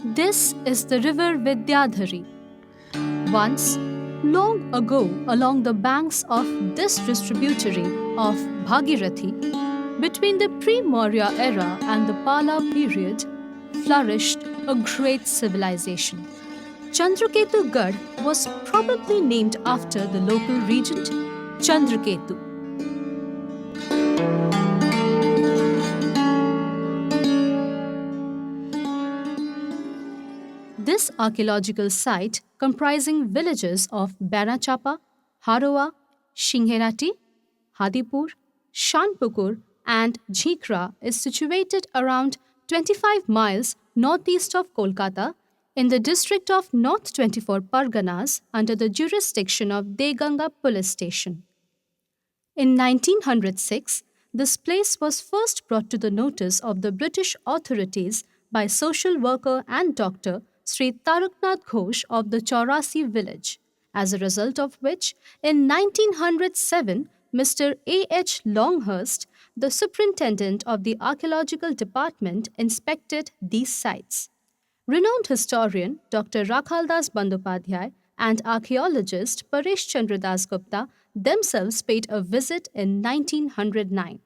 This is the river Vidyadhari. Once, long ago, along the banks of this distributary of Bhagirathi, between the pre-Maurya era and the Pala period, flourished a great civilization. Chandraketu Garh was probably named after the local regent, Chandraketu. This archaeological site, comprising villages of Banachapa, Haroa, Shingherati, Hadipur, Shanpukur, and Jhikra, is situated around 25 miles northeast of Kolkata in the district of North 24 Parganas under the jurisdiction of Deganga Police Station. In 1906, this place was first brought to the notice of the British authorities by social worker and doctor Sri Taraknath Ghosh of the Chaurasi village, as a result of which, in 1907, Mr. A. H. Longhurst, the superintendent of the archaeological department, inspected these sites. Renowned historian Dr. Rakhaldas Bandopadhyay and archaeologist Paresh Chandra Das Gupta themselves paid a visit in 1909.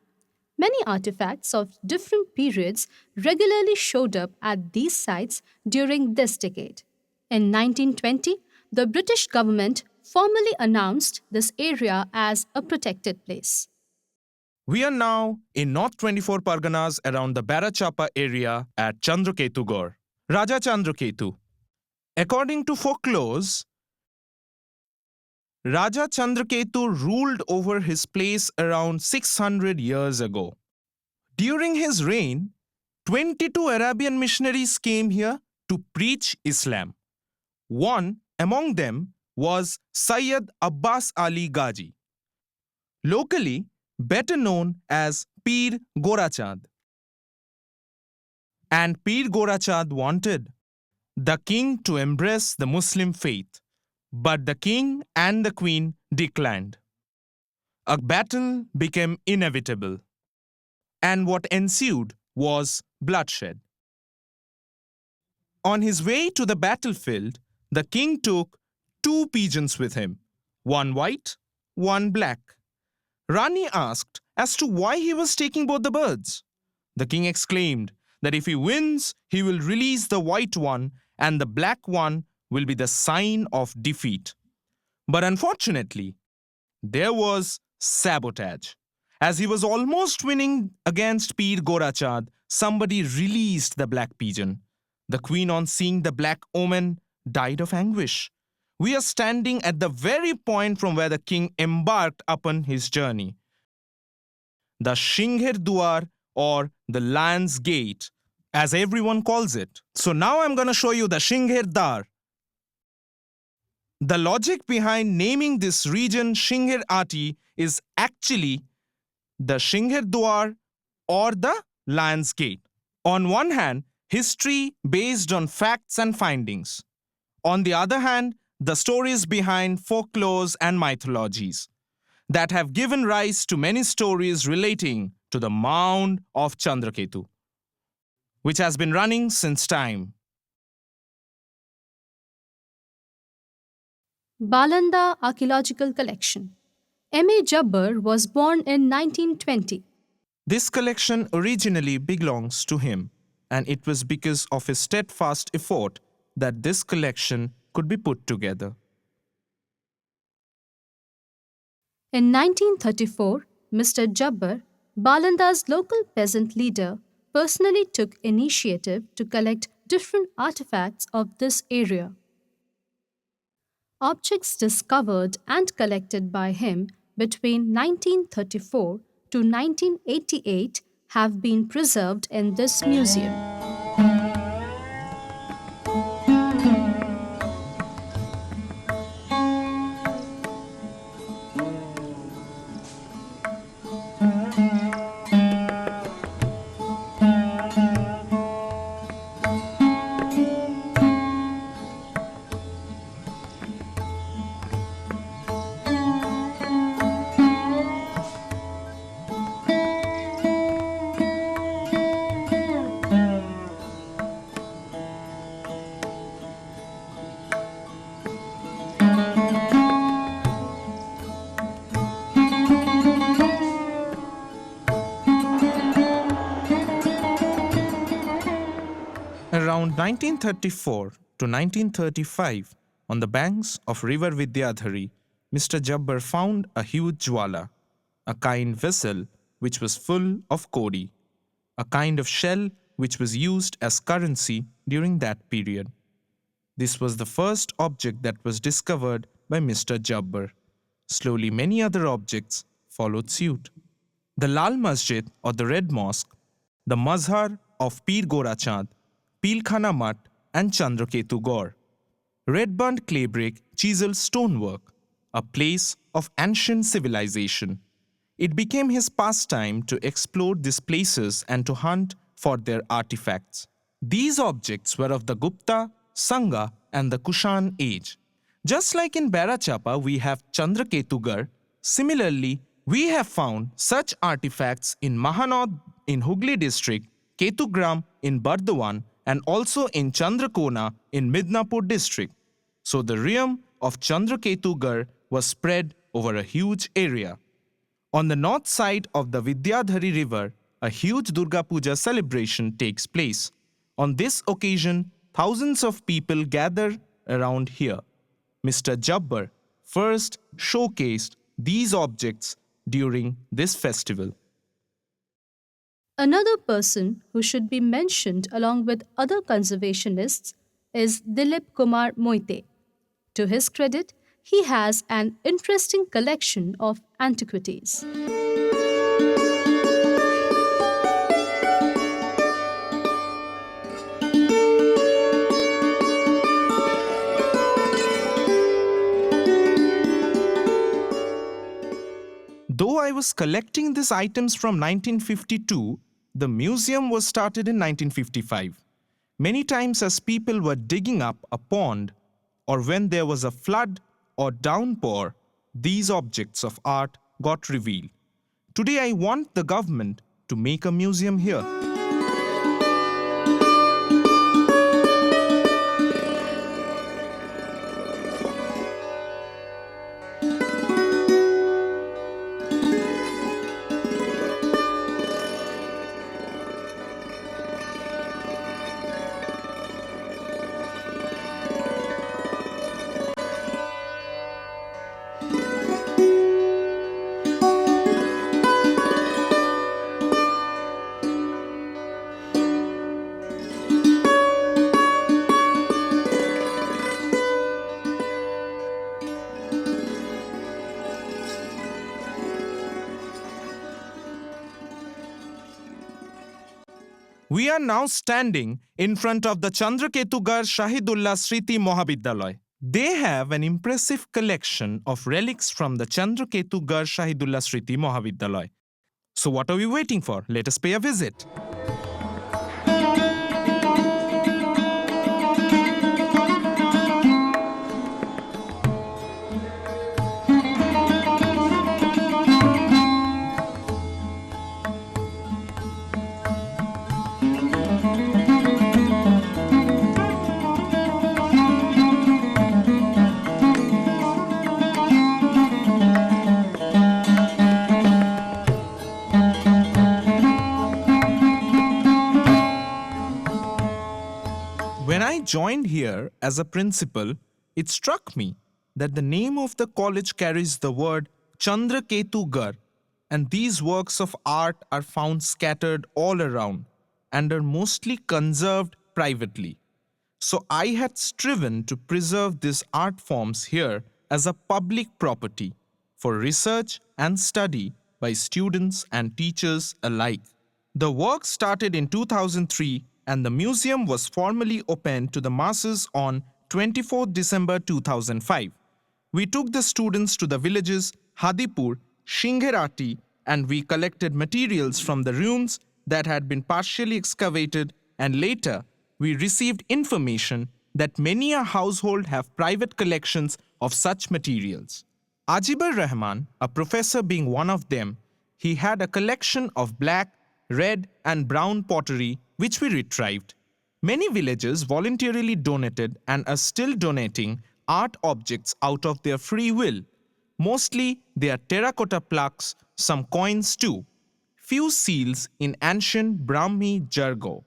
Many artifacts of different periods regularly showed up at these sites during this decade. In 1920, the British government formally announced this area as a protected place. We are now in North 24 Parganas around the Barachapa area at Chandraketu Garh. Raja Chandraketu. According to folklores, Raja Chandraketu ruled over his place around 600 years ago. During his reign, 22 Arabian missionaries came here to preach Islam. One among them was Sayyid Abbas Ali Ghazi, locally better known as Pir Gorachand. And Pir Gorachand wanted the king to embrace the Muslim faith, but the king and the queen declined. A battle became inevitable, and what ensued was bloodshed. On his way to the battlefield, the king took 2 pigeons with him, one white, one black. Rani asked as to why he was taking both the birds. The king exclaimed that if he wins, he will release the white one and the black one will be the sign of defeat. But unfortunately, there was sabotage. As he was almost winning against Pir Gorachand, somebody released the black pigeon. The queen, on seeing the black omen, died of anguish. We are standing at the very point from where the king embarked upon his journey. The Shingher Duar, or the Lion's Gate, as everyone calls it. So now I'm going to show you the Shingher Dar. The logic behind naming this region Shingher Ati is actually the Shingher Duar or the Lion's Gate. On one hand, history based on facts and findings. On the other hand, the stories behind folklores and mythologies that have given rise to many stories relating to the mound of Chandraketu, which has been running since time. Balanda Archaeological Collection. M.A. Jabbar was born in 1920. This collection originally belongs to him, and it was because of his steadfast effort that this collection could be put together. In 1934, Mr. Jabbar, Balanda's local peasant leader, personally took initiative to collect different artifacts of this area. Objects discovered and collected by him between 1934 to 1988 have been preserved in this museum. 1934 to 1935, on the banks of river Vidyadhari, Mr. Jabbar found a huge jwala, a kind vessel which was full of kodi, a kind of shell which was used as currency during that period. This was the first object that was discovered by Mr. Jabbar. Slowly many other objects followed suit. The Lal Masjid or the Red Mosque, the Mazhar of Pir Gora Chand, Pilkhana Mat and Chandraketu Garh. Red burnt clay brick chiseled stonework, a place of ancient civilization. It became his pastime to explore these places and to hunt for their artifacts. These objects were of the Gupta, Sangha and the Kushan age. Just like in Barachapa we have Chandraketu Garh, similarly we have found such artifacts in Mahanad in Hooghly district, Ketugram in Bardhaman and also in Chandrakona in Midnapur district. So the realm of Chandraketu Garh was spread over a huge area. On the north side of the Vidyadhari river, a huge Durga Puja celebration takes place. On this occasion, thousands of people gather around here. Mr. Jabbar first showcased these objects during this festival. Another person who should be mentioned along with other conservationists is Dilip Kumar Moite. To his credit, he has an interesting collection of antiquities. Though I was collecting these items from 1952, the museum was started in 1955. Many times as people were digging up a pond or when there was a flood or downpour, these objects of art got revealed. Today I want the government to make a museum here. We are now standing in front of the Chandraketu Garh Shahidullah Sriti Mohabidyalaya. They have an impressive collection of relics from the Chandraketu Garh Shahidullah Sriti Mohabidyalaya. So what are we waiting for? Let us pay a visit. When I joined here as a principal, it struck me that the name of the college carries the word Chandraketu Garh, and these works of art are found scattered all around and are mostly conserved privately. So I had striven to preserve these art forms here as a public property for research and study by students and teachers alike. The work started in 2003 and the museum was formally opened to the masses on 24 December 2005. We took the students to the villages Hadipur, Shingherati, and we collected materials from the ruins that had been partially excavated, and later we received information that many a household have private collections of such materials. Ajibur Rahman, a professor being one of them, he had a collection of black, red and brown pottery which we retrieved. Many villages voluntarily donated and are still donating art objects out of their free will. Mostly they are terracotta plaques, some coins too. Few seals in ancient Brahmi jargon.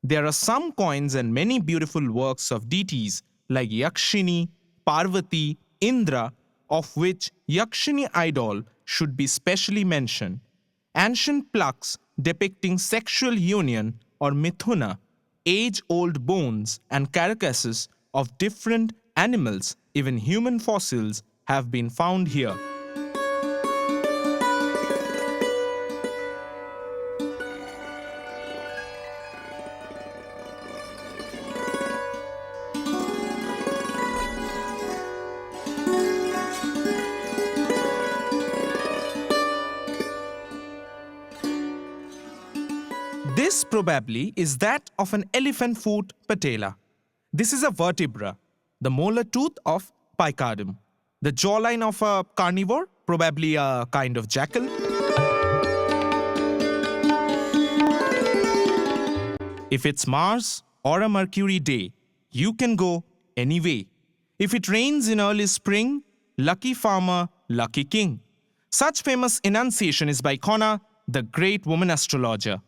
There are some coins and many beautiful works of deities like Yakshini, Parvati, Indra, of which Yakshini idol should be specially mentioned. Ancient plaques depicting sexual union or mithuna, age-old bones and carcasses of different animals, even human fossils, have been found here. This probably is that of an elephant foot patella. This is a vertebra, the molar tooth of Picardium. The jawline of a carnivore, probably a kind of jackal. If it's Mars or a Mercury day, you can go anyway. If it rains in early spring, lucky farmer, lucky king. Such famous enunciation is by Kona, the great woman astrologer.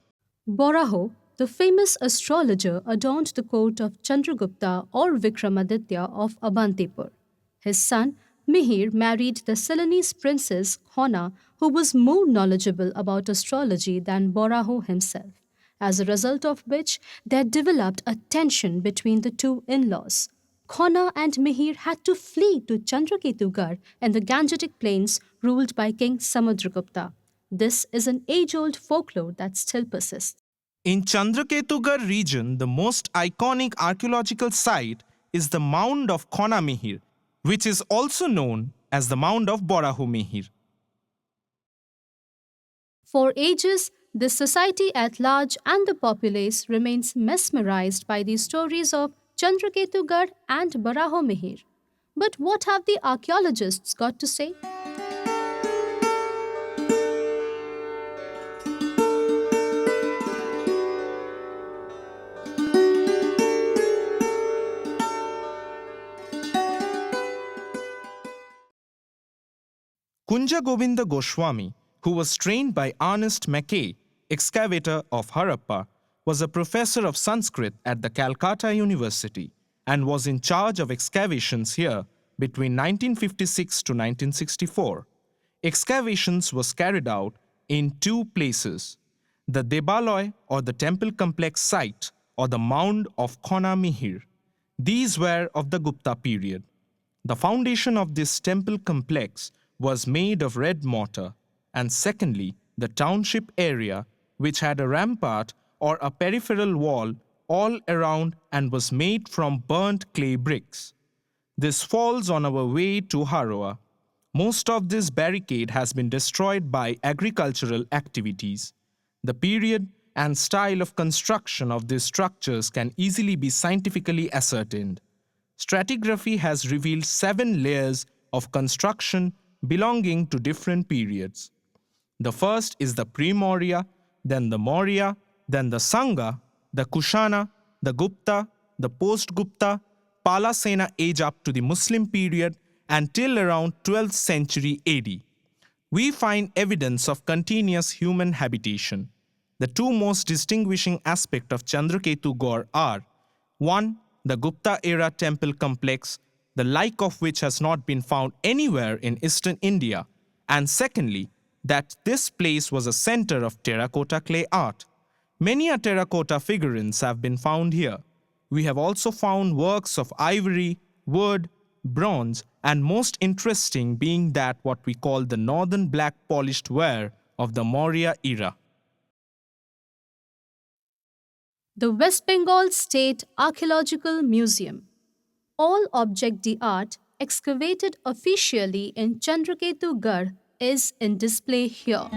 Boraho, the famous astrologer, adorned the court of Chandragupta or Vikramaditya of Avantipur. His son, Mihir, married the Ceylonese princess Hona, who was more knowledgeable about astrology than Boraho himself, as a result of which there developed a tension between the two in-laws. Khona and Mihir had to flee to Chandraketu Garh in the Gangetic Plains ruled by King Samudragupta. This is an age-old folklore that still persists. In Chandraketu Garh region, the most iconic archaeological site is the mound of Khona Mihir, which is also known as the mound of Borahu Mihir. For ages, the society at large and the populace remains mesmerized by the stories of Chandraketu Garh and Borahu Mihir. But what have the archaeologists got to say? Kunja Govinda Goswami, who was trained by Ernest Mackay, excavator of Harappa, was a professor of Sanskrit at the Calcutta University and was in charge of excavations here between 1956 to 1964. Excavations was carried out in two places, the Debaloi or the temple complex site or the mound of Khona Mihir. These were of the Gupta period. The foundation of this temple complex was made of red mortar, and secondly, the township area, which had a rampart or a peripheral wall all around and was made from burnt clay bricks. This falls on our way to Haroa. Most of this barricade has been destroyed by agricultural activities. The period and style of construction of these structures can easily be scientifically ascertained. Stratigraphy has revealed 7 layers of construction belonging to different periods. The first is the pre-Maurya, then the Maurya, then the Sangha, the Kushana, the Gupta, the post-Gupta, Palasena age up to the Muslim period until around 12th century AD. We find evidence of continuous human habitation. The two most distinguishing aspects of Chandraketu Garh are 1. The Gupta era temple complex, the like of which has not been found anywhere in eastern India, and secondly, that this place was a center of terracotta clay art. Many a terracotta figurines have been found here. We have also found works of ivory, wood, bronze, and most interesting being that what we call the northern black polished ware of the Maurya era. The West Bengal State Archaeological Museum. All object d'art excavated officially in Chandraketu Garh is in display here.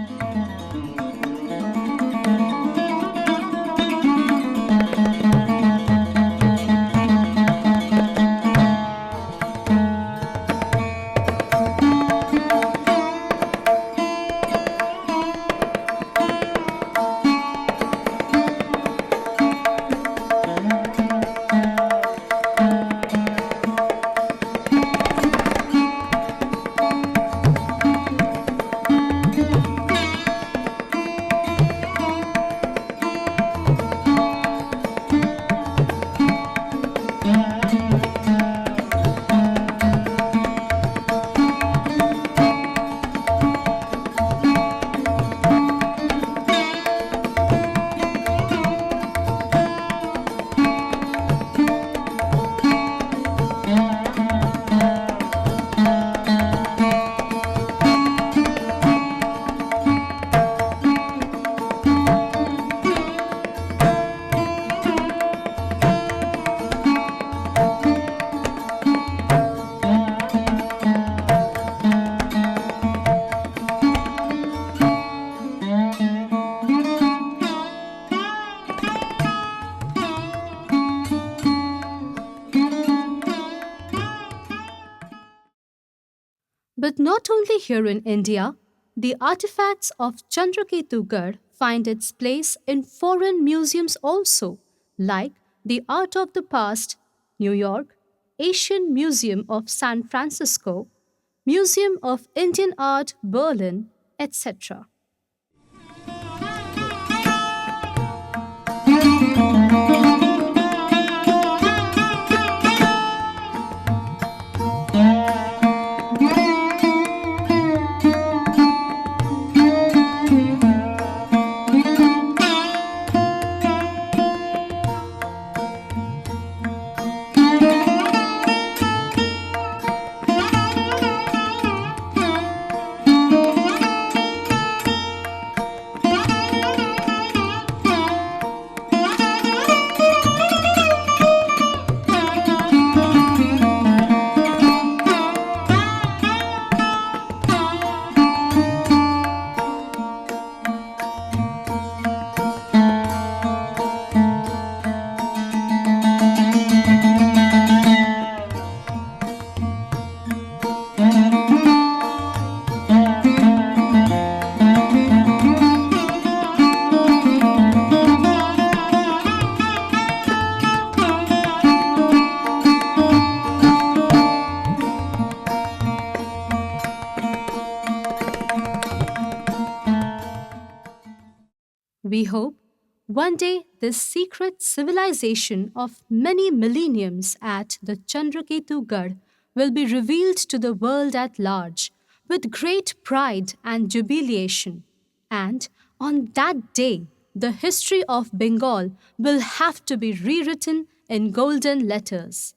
But not only here in India, the artifacts of Chandraketu Garh find its place in foreign museums also, like the Art of the Past, New York, Asian Museum of San Francisco, Museum of Indian Art, Berlin, etc. We hope one day this secret civilization of many millenniums at the Chandraketu Garh will be revealed to the world at large with great pride and jubilation. And on that day, the history of Bengal will have to be rewritten in golden letters.